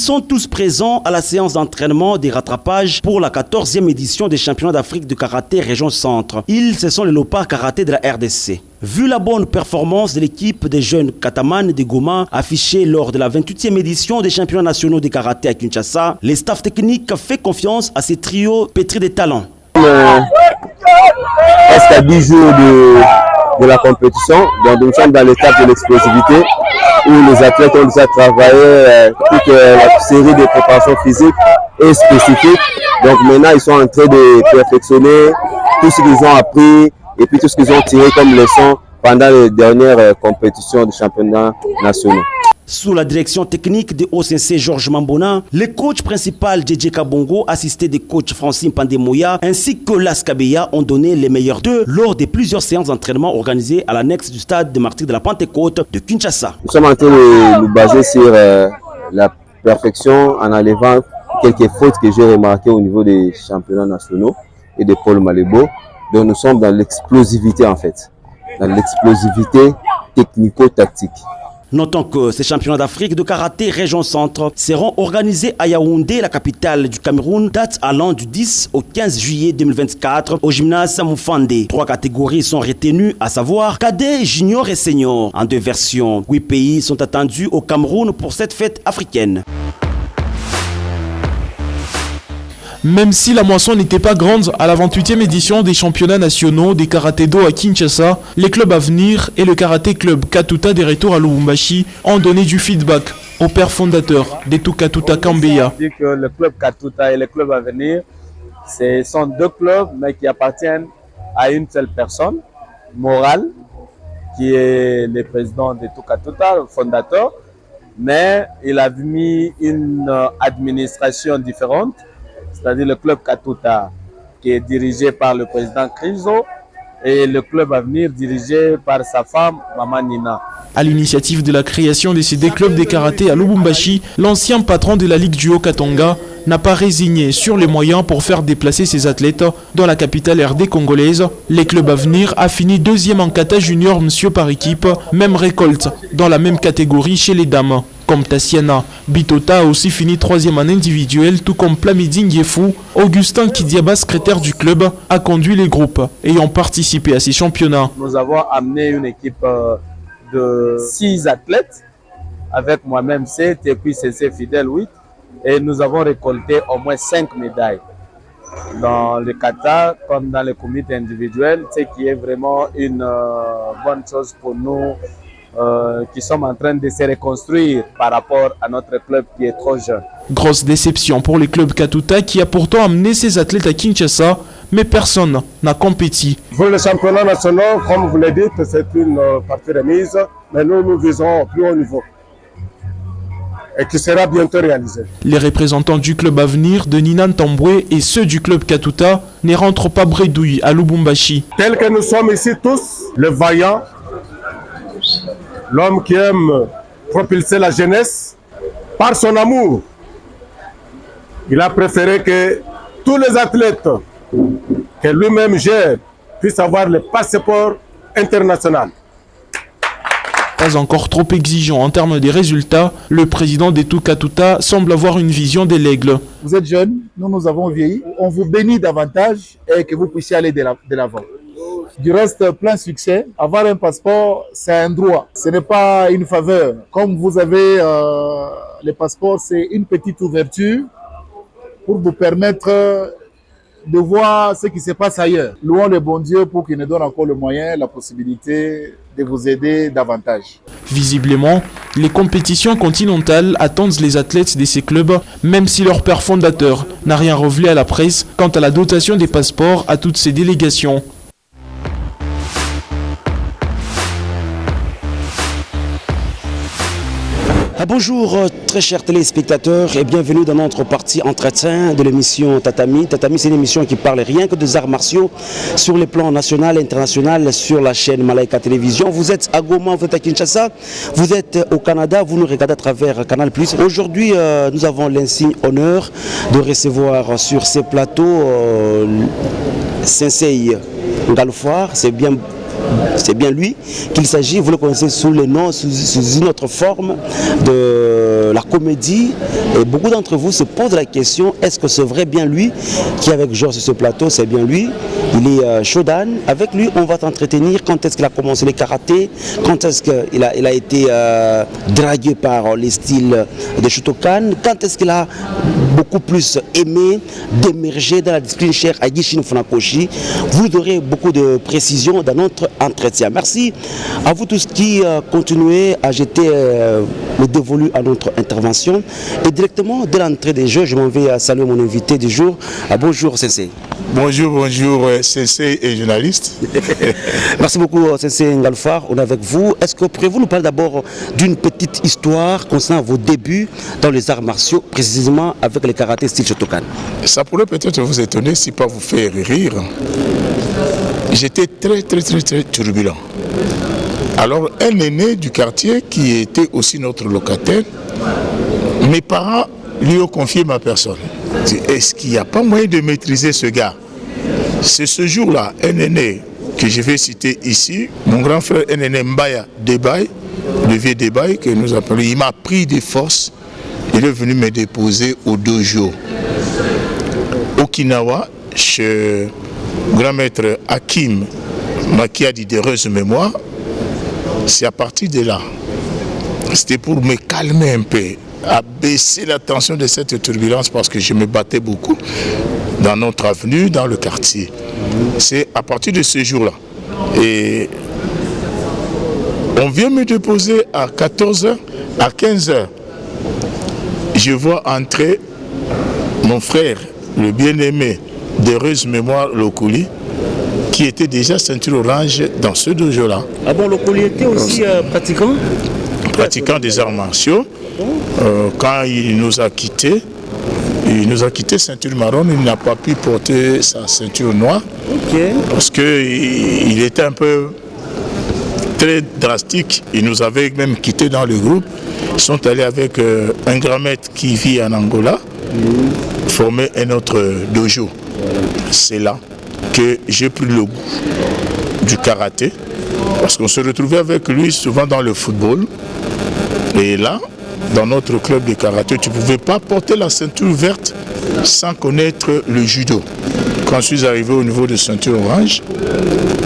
sont tous présents à la séance d'entraînement des rattrapages pour la 14e édition des championnats d'Afrique de karaté région centre. Ils, ce sont les Léopards karaté de la RDC. Vu la bonne performance de l'équipe des jeunes Kataman de Goma affichée lors de la 28e édition des championnats nationaux de karaté à Kinshasa, les staffs techniques fait confiance à ces trios pétris de talents. Presque à 10 jours de la compétition, donc nous sommes dans l'étape de l'explosivité où les athlètes ont déjà travaillé toute la série de préparations physiques et spécifiques. Donc maintenant ils sont en train de perfectionner tout ce qu'ils ont appris et puis tout ce qu'ils ont tiré comme leçon pendant les dernières compétitions de championnats nationaux. Sous la direction technique de OCC Georges Mambona, le coach principal JJ Kabongo, assisté des coachs Francine Pandemoya ainsi que Las Kabeya ont donné les meilleurs d'eux lors de plusieurs séances d'entraînement organisées à l'annexe du stade de Martyrs de la Pentecôte de Kinshasa. Nous sommes en train de nous baser sur la perfection en enlevant quelques fautes que j'ai remarquées au niveau des championnats nationaux et de Paul Malébo. Donc nous sommes dans l'explosivité en fait, dans l'explosivité technico-tactique. Notons que ces championnats d'Afrique de karaté région centre seront organisés à Yaoundé, la capitale du Cameroun, date allant du 10 au 15 juillet 2024 au gymnase Moufandé. 3 catégories sont retenues, à savoir cadet, junior et senior. En 2 versions, 8 pays sont attendus au Cameroun pour cette fête africaine. Même si la moisson n'était pas grande à la 28e édition des championnats nationaux des karaté-do à Kinshasa, les clubs à venir et le karaté club Katuta des retours à Lubumbashi ont donné du feedback au père fondateur des Katuta Kambeya. Je dis que le club Katuta et le club à venir, ce sont 2 clubs mais qui appartiennent à une seule personne morale qui est le président de Katuta, le fondateur, mais il a mis une administration différente. C'est-à-dire le club Katuta qui est dirigé par le président Krizo et le club à venir dirigé par sa femme, Maman Nina. À l'initiative de la création de ces 2 clubs de karaté à Lubumbashi, l'ancien patron de la Ligue du Haut-Katanga n'a pas résigné sur les moyens pour faire déplacer ses athlètes dans la capitale RD congolaise. Les clubs à venir a fini 2e en kata junior monsieur par équipe, même récolte dans la même catégorie chez les dames. Comme Tassiana, Bitota a aussi fini 3e en individuel, tout comme Plamidine Yefou. Augustin Kidiaba, secrétaire du club, a conduit les groupes ayant participé à ces championnats. Nous avons amené une équipe de 6 athlètes, avec moi-même 7 et puis CC Fidèle 8. Et nous avons récolté au moins 5 médailles dans le kata comme dans le comité individuel, ce qui est vraiment une bonne chose pour nous qui sommes en train de se reconstruire par rapport à notre club qui est trop jeune. Grosse déception pour les clubs Katuta qui a pourtant amené ses athlètes à Kinshasa, mais personne n'a compéti. Pour le championnat national, comme vous l'avez dit, c'est une partie remise, mais nous visons au plus haut niveau et qui sera bientôt réalisé. Les représentants du club à venir de Ninan Tamboué et ceux du club Katuta ne rentrent pas bredouille à Lubumbashi. Tels que nous sommes ici tous, le vaillant, l'homme qui aime propulser la jeunesse par son amour, il a préféré que tous les athlètes que lui-même gère puissent avoir le passeport international. Pas encore trop exigeant en termes des résultats, le président des Katuta semble avoir une vision de l'aigle. Vous êtes jeune, nous avons vieilli. On vous bénit davantage et que vous puissiez aller de l'avant. Du reste, plein succès. Avoir un passeport, c'est un droit. Ce n'est pas une faveur. Comme vous avez le passeport, c'est une petite ouverture pour vous permettre de voir ce qui se passe ailleurs. Louons le bon Dieu pour qu'il nous donne encore le moyen, la possibilité de vous aider davantage. Visiblement, les compétitions continentales attendent les athlètes de ces clubs, même si leur père fondateur n'a rien révélé à la presse quant à la dotation des passeports à toutes ces délégations. Bonjour très chers téléspectateurs et bienvenue dans notre partie entretien de l'émission Tatami. Tatami, c'est une émission qui parle rien que des arts martiaux sur les plans national et international sur la chaîne Malaika Télévision. Vous êtes à Goma, vous êtes à Kinshasa, vous êtes au Canada, vous nous regardez à travers Canal+. Aujourd'hui, nous avons l'insigne honneur de recevoir sur ces plateaux Sensei Ngalfoire. C'est bien C'est bien lui qu'il s'agit, vous le connaissez sous le nom, sous une autre forme de la comédie. Et beaucoup d'entre vous se posent la question, est-ce que c'est vrai bien lui qui est avec Georges sur ce plateau? C'est bien lui. Il est Shodan. Avec lui, on va t'entretenir. Quand est-ce qu'il a commencé le karaté? Quand est-ce qu'il a été dragué par les styles de Shotokan? Quand est-ce qu'il a beaucoup plus aimé d'émerger dans la discipline chère à Gishin Funakoshi? Vous aurez beaucoup de précisions dans notre entretien. Merci à vous tous qui continuez à jeter le dévolu à notre intervention. Et directement, dès l'entrée des jeux, je m'en vais saluer mon invité du jour. Bonjour Sensei. Bonjour Sensei et journaliste. Merci beaucoup Sensei Ngalfar, on est avec vous. Est-ce que pourriez-vous nous parler d'abord d'une petite histoire concernant vos débuts dans les arts martiaux, précisément avec le karaté style Shotokan? Ça pourrait peut-être vous étonner, si pas vous faire rire. J'étais très turbulent. Alors un aîné du quartier qui était aussi notre locataire, mes parents lui ont confié ma personne. Est-ce qu'il n'y a pas moyen de maîtriser ce gars? C'est ce jour-là, un aîné que je vais citer ici, mon grand frère un aîné Mbaya Debay, le vieux Debay que nous appelons, il m'a pris des forces, il est venu me déposer au dojo. Okinawa, chez grand maître Hakim Makiadi d'heureuse mémoire. C'est à partir de là, c'était pour me calmer un peu, à baisser la tension de cette turbulence parce que je me battais beaucoup dans notre avenue, dans le quartier. C'est à partir de ce jour-là. Et on vient me déposer à 14h, à 15h. Je vois entrer mon frère, le bien-aimé d'heureuse mémoire Lokuli, qui était déjà ceinture orange dans ce dojo-là. Ah bon, Lokuli était aussi pratiquant? Pratiquant des arts martiaux. Quand il nous a quittés ceinture marron, il n'a pas pu porter sa ceinture noire. Parce qu'il était un peu très drastique. Il nous avait même quittés dans le groupe. Ils sont allés avec un grand maître qui vit en Angola, former un autre dojo. C'est là que j'ai pris le goût du karaté, parce qu'on se retrouvait avec lui souvent dans le football. Et là, dans notre club de karaté, tu ne pouvais pas porter la ceinture verte sans connaître le judo. Quand je suis arrivé au niveau de ceinture orange,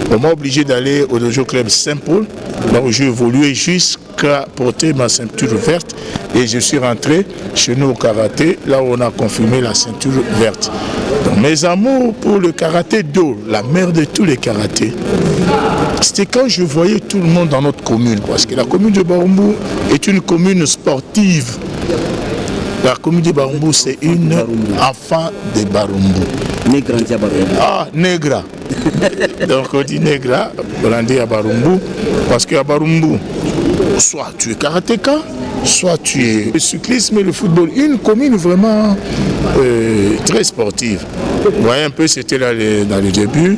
on m'a obligé d'aller au dojo club Saint-Paul, là où j'ai évolué jusqu'à porter ma ceinture verte. Et je suis rentré chez nous au karaté, là où on a confirmé la ceinture verte. Donc, mes amours pour le karaté do, la mère de tous les karatés, c'était quand je voyais tout le monde dans notre commune. Parce que la commune de Barumbu est une commune sportive. La commune de Barumbu, c'est une enfant de Barumbu. Ah, Negra. Donc on dit Negra, brandé à Barumbu, parce qu'à Barumbu, soit tu es karatéka, soit tu es le cyclisme et le football. Une commune vraiment très sportive. Vous voyez un peu, c'était là dans le début.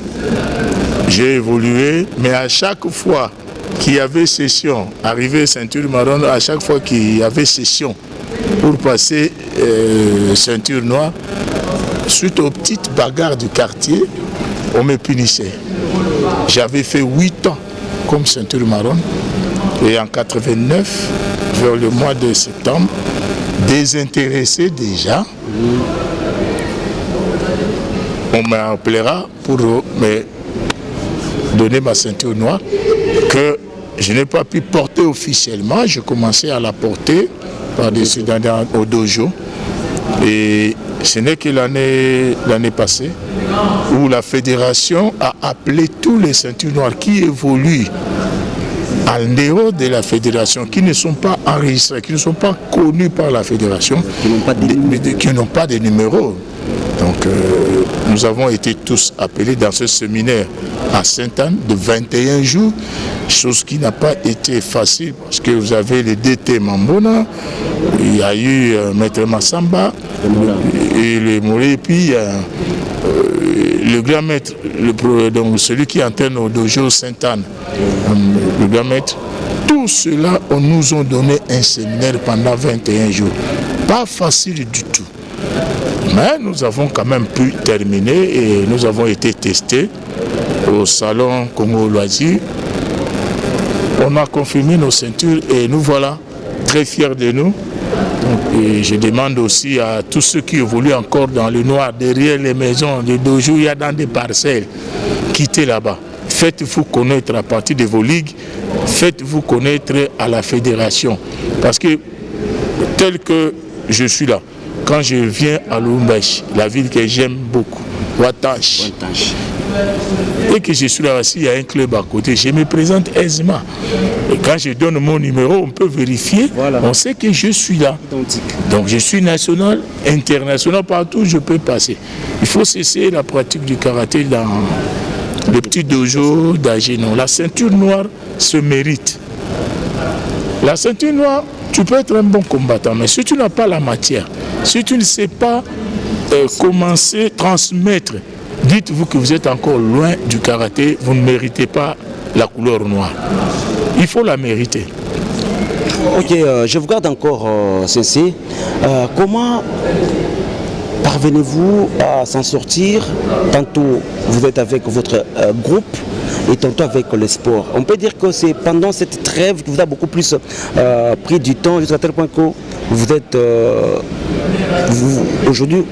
J'ai évolué, mais à chaque fois qu'il y avait session, arrivé ceinture marron, à chaque fois qu'il y avait session pour passer ceinture noire, suite aux petites bagarres du quartier, on me punissait. J'avais fait 8 ans comme ceinture marron et en 89, vers le mois de septembre, désintéressé déjà, on m'appellera pour me donner ma ceinture noire que je n'ai pas pu porter officiellement. Je commençais à la porter par-dessus au dojo. Et ce n'est que l'année passée où la fédération a appelé tous les ceintures noires qui évoluent en dehors de la fédération, qui ne sont pas enregistrés, qui ne sont pas connus par la fédération, qui n'ont pas de numéros. Donc nous avons été tous appelés dans ce séminaire à Sainte-Anne de 21 jours, chose qui n'a pas été facile parce que vous avez les DT Mambona, il y a eu Maître Massamba et les Moulé, et puis le grand maître, donc celui qui antenne au dojo Sainte-Anne, le grand maître. Tout cela, on nous a donné un séminaire pendant 21 jours. Pas facile du tout. Mais nous avons quand même pu terminer et nous avons été testés. au salon Congo Loisir. On a confirmé nos ceintures et nous voilà très fiers de nous. Donc, et je demande aussi à tous ceux qui évoluent encore dans le noir, derrière les maisons, les dojos, il y a dans des parcelles, quittez là-bas. Faites-vous connaître à partir de vos ligues, faites-vous connaître à la fédération. Parce que tel que je suis là, quand je viens à Lubumbashi, la ville que j'aime beaucoup, Ouattache, et que je suis là aussi, il y a un club à côté, je me présente aisément. Et quand je donne mon numéro, on peut vérifier, voilà. On sait que je suis là. Donc je suis national, international, partout je peux passer. Il faut cesser la pratique du karaté dans le petit dojo d'Agénon. La ceinture noire se mérite. La ceinture noire, tu peux être un bon combattant, mais si tu n'as pas la matière, si tu ne sais pas commencer, transmettre, dites-vous que vous êtes encore loin du karaté, vous ne méritez pas la couleur noire. Il faut la mériter. Ok, je vous garde encore ceci. Comment parvenez-vous à s'en sortir? Tantôt vous êtes avec votre groupe et tantôt avec le sport. On peut dire que c'est pendant cette trêve que vous avez beaucoup plus pris du temps jusqu'à tel point que vous êtes aujourd'hui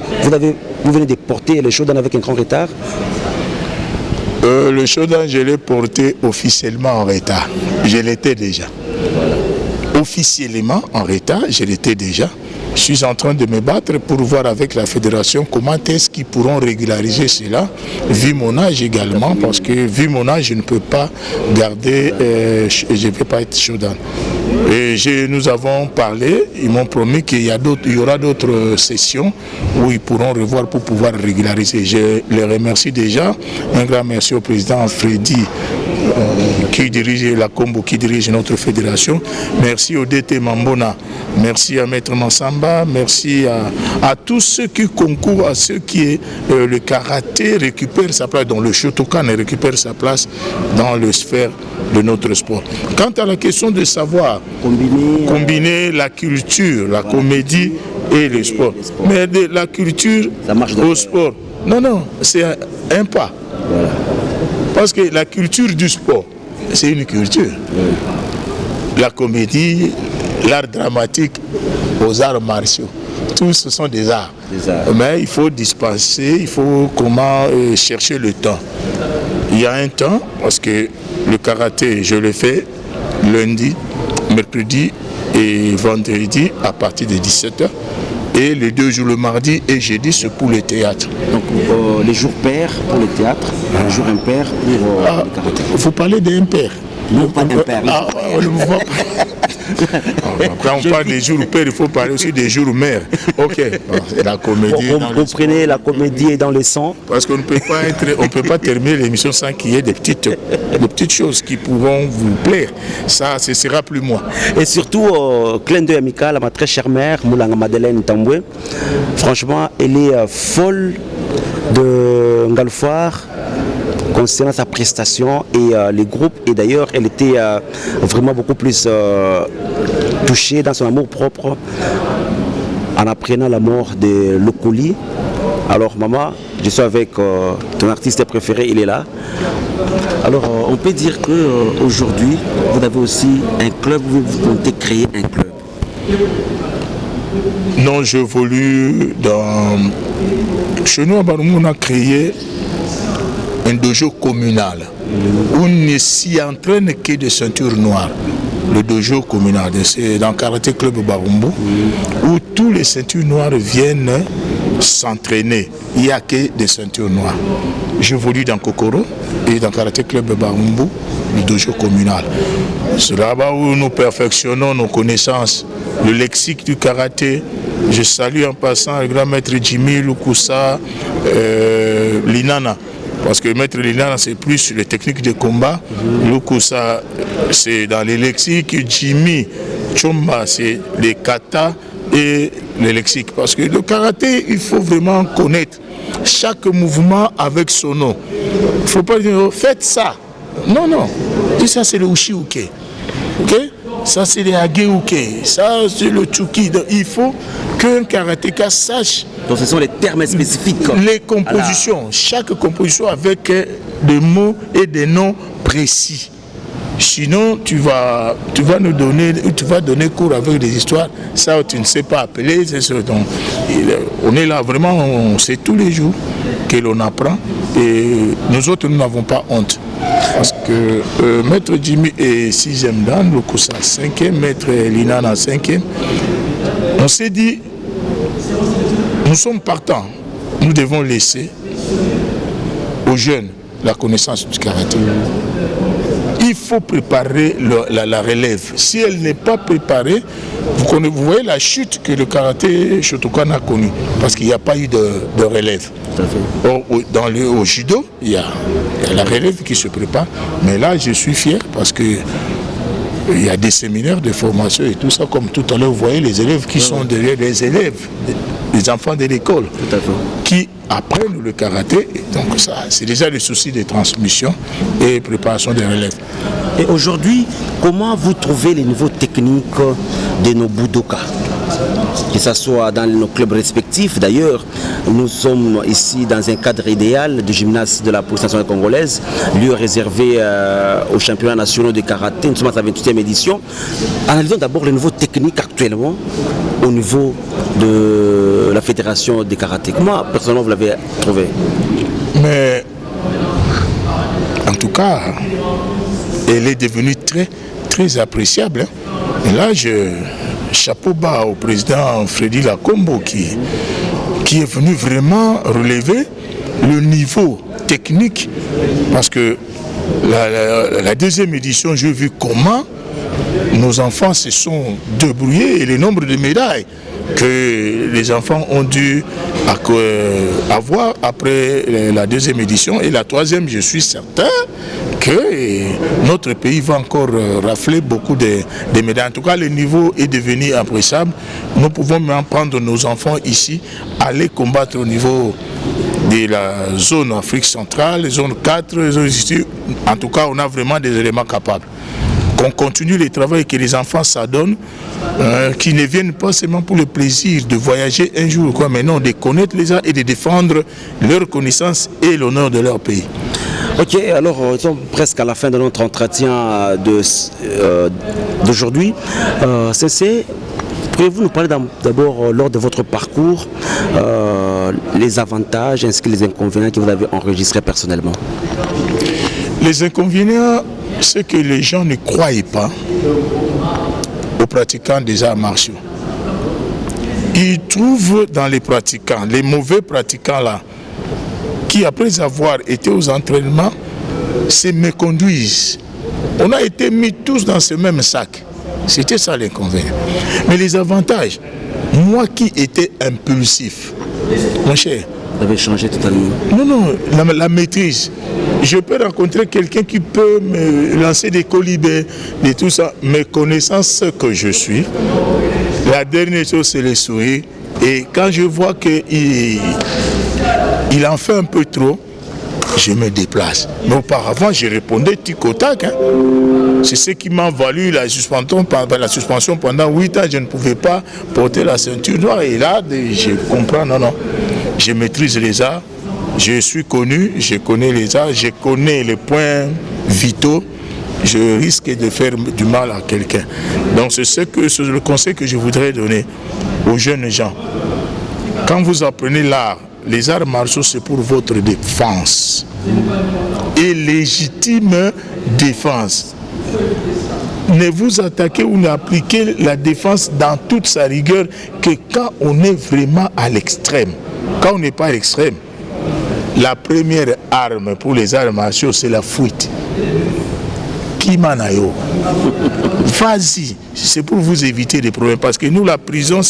vous venez de porter le Shodan avec un grand retard. Le Shodan, je l'ai porté officiellement en retard. Je l'étais déjà. Officiellement en retard, je l'étais déjà. Je suis en train de me battre pour voir avec la fédération comment est-ce qu'ils pourront régulariser cela, vu mon âge également, parce que vu mon âge, je ne peux pas garder, je ne peux pas être Shodan. Et nous avons parlé, ils m'ont promis qu'il y aura d'autres sessions où ils pourront revoir pour pouvoir régulariser. Je les remercie déjà. Un grand merci au président Freddy qui dirige la Combo, qui dirige notre fédération. Merci au DT Mambona, merci à Maître Mansamba, merci à tous ceux qui concourent, à ceux qui le karaté récupère sa place, dont le Shotokan récupère sa place dans le sphère de notre sport. Quant à la question de savoir combiner la culture, la comédie et le sport, mais de la culture au sport, non, c'est un pas. Voilà. Parce que la culture du sport, c'est une culture. La comédie, l'art dramatique, aux arts martiaux, tous ce sont des arts. Mais il faut dispenser, il faut chercher le temps. Il y a un temps, parce que le karaté, je le fais lundi, mercredi et vendredi à partir de 17h. Et les 2 jours, le mardi et jeudi, c'est pour le théâtre. Donc les jours pairs pour le théâtre, les jours impairs pour le karaté. Vous parlez d'impair. Non, pas d'impair. Quand on parle des jours pairs, il faut parler aussi des jours mères. Ok, la comédie. Vous prenez la comédie dans le sang. Parce qu'on ne peut pas terminer l'émission sans qu'il y ait des petites choses qui pourront vous plaire. Ça, ce sera plus moi. Et surtout, clin d'œil amical à ma très chère mère, Moulanga Madeleine Tamboué. Franchement, elle est folle de Ngalfoire concernant sa prestation et les groupes. Et d'ailleurs, elle était vraiment beaucoup plus touchée dans son amour propre en apprenant la mort de Lokoli. Alors maman, je suis avec ton artiste préféré, il est là. Alors on peut dire qu'aujourd'hui, vous avez aussi un club, vous comptez créer un club. Non, j'évolue dans... Chez nous à Baroumou, on a créé un dojo communal où on ne s'y entraîne que de ceintures noires. Le dojo communal, c'est dans le Karaté Club Barumbu, où tous les ceintures noires viennent s'entraîner. Il n'y a que des ceintures noires. J'évolue dans Kokoro et dans le Karaté Club Barumbu, le dojo communal. C'est là-bas où nous perfectionnons nos connaissances, le lexique du karaté. Je salue en passant le grand maître Jimmy Lukusa Linana. Parce que maître Linana, c'est plus les techniques de combat. Lukusa, c'est dans les lexiques. Jimmy Chomba, c'est les katas et les lexiques. Parce que le karaté, il faut vraiment connaître chaque mouvement avec son nom. Il ne faut pas dire, faites ça. Non. Et ça, c'est le ushi-uke. Okay? ça c'est les ageuke, ça c'est le tsuki. Donc, il faut qu'un karatéka sache. Donc ce sont les termes spécifiques. Les compositions, chaque composition avec des mots et des noms précis. Sinon, tu vas nous donner, tu vas donner cours avec des histoires, ça tu ne sais pas appeler. Donc, on est là vraiment, on sait tous les jours que l'on apprend et nous autres, nous n'avons pas honte. Parce que Maître Jimmy est 6e dan, Lokusa 5e, Maître Linana 5e. On s'est dit, nous sommes partants, nous devons laisser aux jeunes la connaissance du karaté. Il faut préparer la relève. Si elle n'est pas préparée, vous voyez la chute que le karaté Shotokan a connue, parce qu'il n'y a pas eu de relève. Au judo, il y a la relève qui se prépare, mais là je suis fier parce que il y a des séminaires de formation et tout ça, comme tout à l'heure vous voyez les élèves qui sont derrière les élèves, les enfants de l'école, qui apprennent le karaté. Et donc ça, c'est déjà le souci de transmission et préparation des relèves. Et aujourd'hui, comment vous trouvez les niveaux techniques de nos budokas? Que ce soit dans nos clubs respectifs. D'ailleurs, nous sommes ici dans un cadre idéal du gymnase de la police nationale congolaise, lieu réservé aux championnats nationaux de karaté. Nous sommes à sa 28e édition. Analysons d'abord le niveau technique actuellement au niveau de la fédération de karaté. Comment personnellement vous l'avez trouvé? Mais en tout cas, elle est devenue très, très appréciable. Et là, chapeau bas au président Freddy Lacombo qui est venu vraiment relever le niveau technique, parce que la deuxième édition, j'ai vu comment nos enfants se sont débrouillés et le nombre de médailles que les enfants ont dû avoir après la deuxième édition. Et la troisième, je suis certain que notre pays va encore rafler beaucoup de médailles. En tout cas, le niveau est devenu appréciable. Nous pouvons même prendre nos enfants ici, aller combattre au niveau de la zone Afrique centrale, zone 4, zone ici. En tout cas, on a vraiment des éléments capables. Qu'on continue le travail que les enfants s'adonnent, qui ne viennent pas seulement pour le plaisir de voyager un jour, mais non, de connaître les arts et de défendre leur connaissance et l'honneur de leur pays. Ok, alors nous sommes presque à la fin de notre entretien d'aujourd'hui. Pouvez-vous nous parler d'abord, lors de votre parcours, les avantages ainsi que les inconvénients que vous avez enregistrés personnellement? Les inconvénients, c'est que les gens ne croient pas aux pratiquants des arts martiaux. Ils trouvent dans les pratiquants, les mauvais pratiquants là, qui après avoir été aux entraînements, se méconduisent. On a été mis tous dans ce même sac. C'était ça l'inconvénient. Mais les avantages, moi qui étais impulsif, mon cher, vous avez changé totalement. Non, la maîtrise. Je peux rencontrer quelqu'un qui peut me lancer des colibés, de tout ça. Mes connaissances que je suis, la dernière chose c'est le sourire. Et quand je vois qu'il en fait un peu trop, je me déplace. Mais auparavant, je répondais tic au tac. C'est ce qui m'a valu la suspension pendant 8 ans. Je ne pouvais pas porter la ceinture noire. Et là, je comprends, non. Je maîtrise les arts. Je suis connu, je connais les arts, je connais les points vitaux. Je risque de faire du mal à quelqu'un. Donc c'est le conseil que je voudrais donner aux jeunes gens. Quand vous apprenez l'art, les arts martiaux, c'est pour votre défense. Et légitime défense. Ne vous attaquez ou n'appliquez la défense dans toute sa rigueur que quand on est vraiment à l'extrême. Quand on n'est pas à l'extrême, la première arme pour les arts martiaux, c'est la fuite. Kimanayo. Vas-y, c'est pour vous éviter des problèmes. Parce que nous, la prison,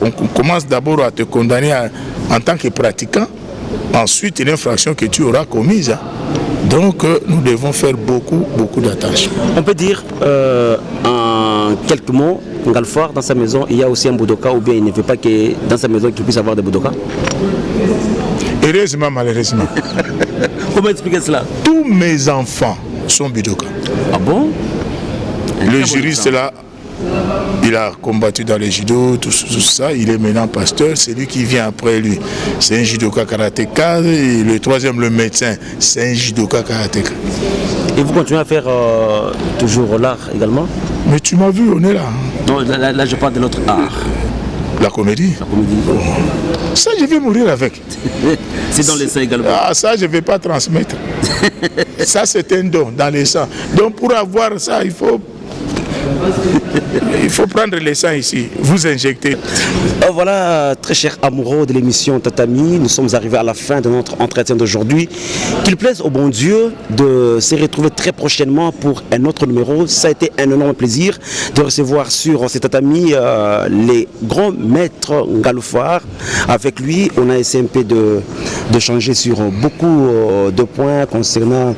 on commence d'abord à te condamner en tant que pratiquant. Ensuite, une infraction que tu auras commise. Donc, nous devons faire beaucoup d'attention. On peut dire, en quelques mots, Ngalfouar, dans sa maison, il y a aussi un budoka, ou bien il ne veut pas que dans sa maison, qu'il puisse avoir des budokas? Heureusement, malheureusement. Comment expliquer cela? Tous mes enfants sont budokas. Ah bon? Le juriste là, il a combattu dans les judo, tout ça. Il est maintenant pasteur. C'est lui qui vient après lui. C'est un judoka karatéka. Et le troisième, le médecin, c'est un judoka karatéka. Et vous continuez à faire toujours l'art également? Mais tu m'as vu, on est là. Non, là je parle de notre art. La comédie. La comédie. Oh. Ça, je vais mourir avec. C'est dans les seins également. Ah, ça, je ne vais pas transmettre. Ça, c'est un don dans les sangs. Donc, pour avoir ça, il faut prendre les sangs ici, vous injecter. Voilà, très chers amoureux de l'émission Tatami, nous sommes arrivés à la fin de notre entretien d'aujourd'hui. Qu'il plaise au bon Dieu de se retrouver très prochainement pour un autre numéro. Ça a été un énorme plaisir de recevoir sur ces Tatami les grands maîtres Ngaloufar. Avec lui, on a essayé un peu de changer sur beaucoup de points concernant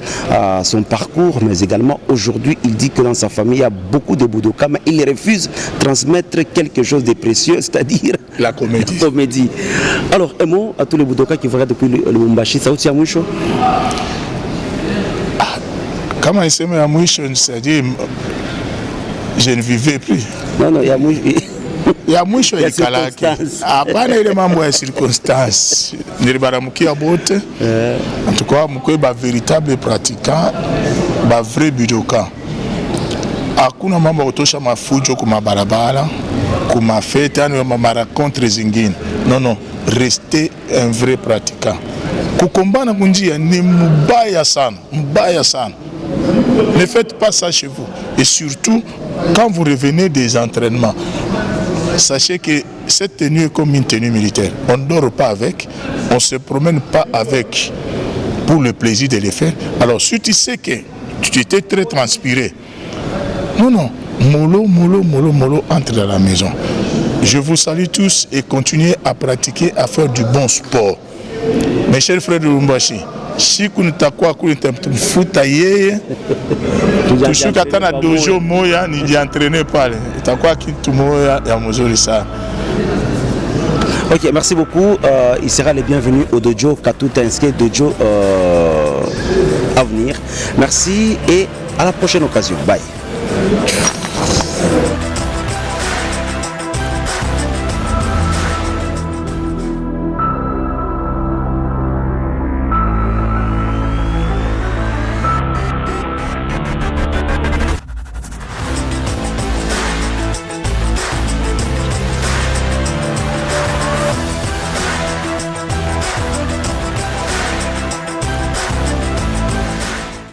son parcours, mais également aujourd'hui, il dit que dans sa famille, il y a beaucoup de Boudoka, mais il refuse de transmettre quelque chose de précieux, c'est-à-dire la comédie. Comédie. Alors, un mot à tous les Boudoka qui verraient depuis le Lubumbashi, ça aussi à Moucho? Comment il s'est mis à Moucho, c'est-à-dire, je ne vivais plus. Non, il y a Moucho. Il y a Moucho et Kalaki. Après, il y a des circonstances. En tout cas, je suis un véritable pratiquant, un vrai budoka. Hakuna mambo kutosha mafujo kuma barabara kuma fete yani mara contre zingine. Non, restez un vrai pratiquant. Kukombana kunjia ni mbaya sana. Ne faites pas ça chez vous. Et surtout, quand vous revenez des entraînements, sachez que cette tenue est comme une tenue militaire. On ne dort pas avec, on ne se promène pas avec pour le plaisir de les faire. Alors, si tu sais que tu étais très transpiré, non, mollo, entre dans la maison. Je vous salue tous et continuez à pratiquer, à faire du bon sport. Mes chers frères de Lubumbashi, si vous ne t'avez pas foutaillé, tu suis qu'à na dojo moya ni d'y entraîner pas. T'as quoi qui tout moya et à mozori ça. Ok, merci beaucoup. Il sera le bienvenu au dojo Katuta-Inske dojo à venir. Merci et à la prochaine occasion. Bye.